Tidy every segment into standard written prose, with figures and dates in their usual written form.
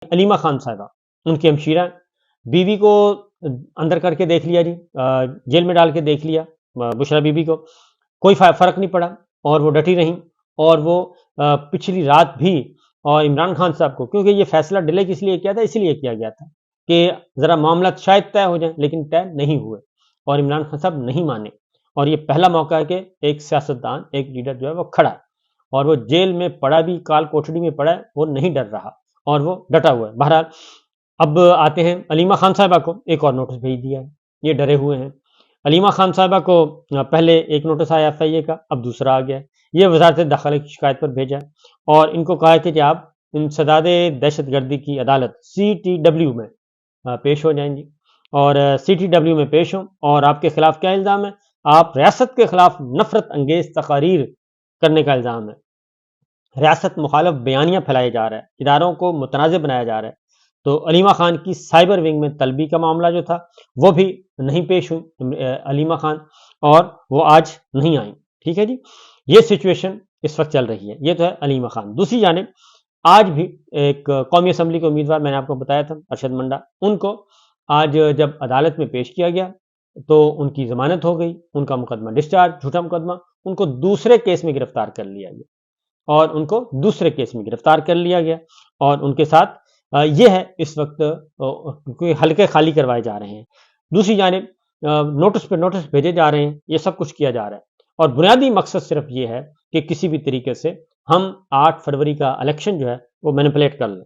علیمہ خان صاحبہ ان کی ہمشیرہ، بیوی کو اندر کر کے دیکھ لیا جی، جیل میں ڈال کے دیکھ لیا بشرا بی بی کو، کوئی فرق نہیں پڑا اور وہ ڈٹی رہیں، اور وہ پچھلی رات بھی اور عمران خان صاحب کو، کیونکہ یہ فیصلہ ڈیلے کس لیے کیا تھا، اسی لیے کیا گیا تھا کہ ذرا معاملات شاید طے ہو جائیں، لیکن طے نہیں ہوئے اور عمران خان صاحب نہیں مانے، اور یہ پہلا موقع ہے کہ ایک سیاستدان، ایک لیڈر جو ہے وہ کھڑا ہے، اور وہ جیل میں پڑا بھی، کال کوٹڑی میں پڑا ہے، وہ نہیں ڈر رہا اور وہ ڈٹا ہوا ہے۔ بہرحال اب آتے ہیں علیمہ خان صاحبہ کو ایک اور نوٹس بھیج دیا ہے، یہ ڈرے ہوئے ہیں۔ علیمہ خان صاحبہ کو پہلے ایک نوٹس آیا FIA کا، اب دوسرا آ گیا ہے، یہ وزارت داخلہ کی شکایت پر بھیجا ہے اور ان کو کہا ہے کہ آپ انسداد دہشت گردی کی عدالت CTW میں پیش ہو جائیں گی، اور CTW میں پیش ہوں، اور آپ کے خلاف کیا الزام ہے؟ آپ ریاست کے خلاف نفرت انگیز تقاریر کرنے کا الزام ہے، ریاست مخالف بیانیاں پھیلائے جا رہا ہے، اداروں کو متنازع بنایا جا رہا ہے۔ تو علیمہ خان کی سائبر ونگ میں طلبی کا معاملہ جو تھا وہ بھی نہیں پیش ہوئی علیمہ خان، اور وہ آج نہیں آئیں۔ ٹھیک ہے جی، یہ سچویشن اس وقت چل رہی ہے، یہ تو ہے علیمہ خان۔ دوسری جانب آج بھی ایک قومی اسمبلی کے امیدوار، میں نے آپ کو بتایا تھا ارشد منڈا، ان کو آج جب عدالت میں پیش کیا گیا تو ان کی ضمانت ہو گئی، ان کا مقدمہ ڈسچارج، جھوٹا مقدمہ، ان کو دوسرے کیس میں گرفتار کر لیا گیا، اور ان کو دوسرے کیس میں گرفتار کر لیا گیا، اور ان کے ساتھ یہ ہے اس وقت حلقے خالی کروائے جا رہے ہیں۔ دوسری جانب نوٹس پہ نوٹس بھیجے جا رہے ہیں، یہ سب کچھ کیا جا رہا ہے، اور بنیادی مقصد صرف یہ ہے کہ کسی بھی طریقے سے ہم 8 فروری کا الیکشن جو ہے وہ مینیپولیٹ کر لیں،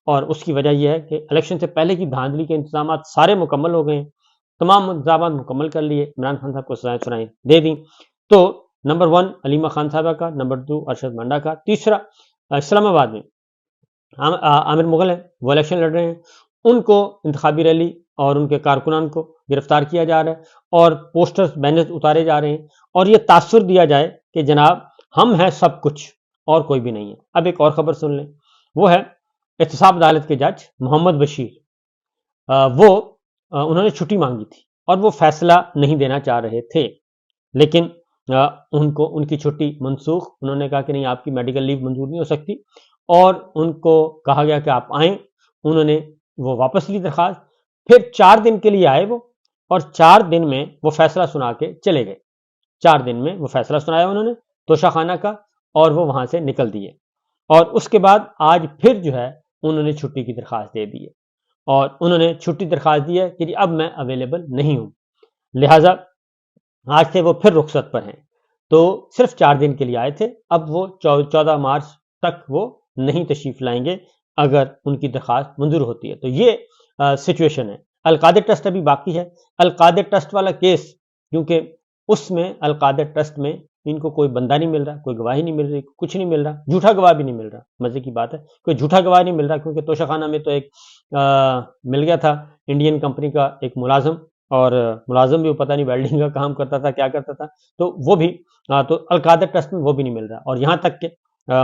اور اس کی وجہ یہ ہے کہ الیکشن سے پہلے کی دھاندلی کے انتظامات سارے مکمل ہو گئے ہیں، تمام انتظامات مکمل کر لیے، عمران خان صاحب کو سزائیں سنائیں دے دیں۔ تو نمبر 1 علیمہ خان صاحبہ کا، نمبر 2 ارشد منڈا کا، تیسرا اسلام آباد میں عامر مغل ہیں، وہ الیکشن لڑ رہے ہیں، ان کو انتخابی ریلی اور ان کے کارکنان کو گرفتار کیا جا رہا ہے، اور پوسٹرز بینرز اتارے جا رہے ہیں، اور یہ تاثر دیا جائے کہ جناب ہم ہیں سب کچھ اور کوئی بھی نہیں ہے۔ اب ایک اور خبر سن لیں، وہ ہے احتساب عدالت کے جج محمد بشیر، وہ انہوں نے چھٹی مانگی تھی اور وہ فیصلہ نہیں دینا چاہ رہے تھے، لیکن ان کی چھٹی منسوخ، انہوں نے کہا کہ نہیں، آپ کی میڈیکل لیو منظور نہیں ہو سکتی، اور ان کو کہا گیا کہ آپ آئیں، انہوں نے وہ واپس لی درخواست، پھر 4 دن کے لیے آئے وہ، اور 4 دن میں وہ فیصلہ سنا کے چلے گئے، 4 دن میں وہ فیصلہ سنایا انہوں نے توشہ خانہ کا، اور وہ وہاں سے نکل دیے، اور اس کے بعد آج پھر جو ہے انہوں نے چھٹی کی درخواست دے دی ہے، اور انہوں نے چھٹی درخواست دی ہے کہ جی اب میں اویلیبل نہیں ہوں، لہٰذا آج سے وہ پھر رخصت پر ہیں۔ تو صرف 4 دن کے لیے آئے تھے، اب وہ 14 مارچ تک وہ نہیں تشریف لائیں گے اگر ان کی درخواست منظور ہوتی ہے۔ تو یہ سچویشن ہے۔ القادر ٹرسٹ ابھی باقی ہے، القادر ٹرسٹ والا کیس، کیونکہ اس میں القادر ٹرسٹ میں ان کو کوئی بندہ نہیں مل رہا، کوئی گواہی نہیں مل رہی، کچھ نہیں مل رہا، جھوٹا گواہ بھی نہیں مل رہا، مزے کی بات ہے کوئی جھوٹا گواہ نہیں مل رہا، کیونکہ توشہ خانہ میں تو ایک مل گیا تھا انڈین کمپنی کا ایک ملازم، اور ملازم بھی وہ پتہ نہیں ویلڈنگ کا کام کرتا تھا کیا کرتا تھا، تو وہ بھی تو القادر ٹرسٹ میں وہ بھی نہیں مل رہا، اور یہاں تک کہ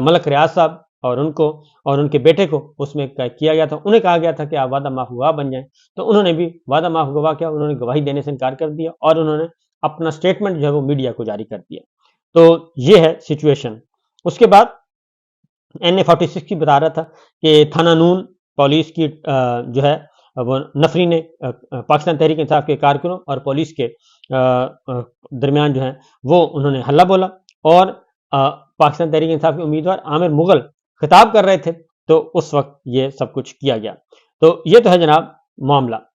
ملک ریاض صاحب اور ان کو اور ان کے بیٹے کو اس میں کیا گیا تھا، انہیں کہا گیا تھا کہ آپ وعدہ معاف گواہ بن جائیں، تو انہوں نے بھی وعدہ معاف گواہ کیا، انہوں نے گواہی دینے سے انکار کر دیا، اور انہوں نے اپنا سٹیٹمنٹ جو ہے وہ میڈیا کو جاری کر دیا۔ تو یہ ہے سچویشن۔ اس کے بعد NA-46 کی بتا رہا تھا کہ تھانہ نون پولیس کی جو ہے وہ نفری نے پاکستان تحریک انصاف کے کارکنوں اور پولیس کے درمیان جو ہے وہ انہوں نے حلہ بولا، اور پاکستان تحریک انصاف کے امیدوار عامر مغل خطاب کر رہے تھے، تو اس وقت یہ سب کچھ کیا گیا۔ تو یہ تو ہے جناب معاملہ۔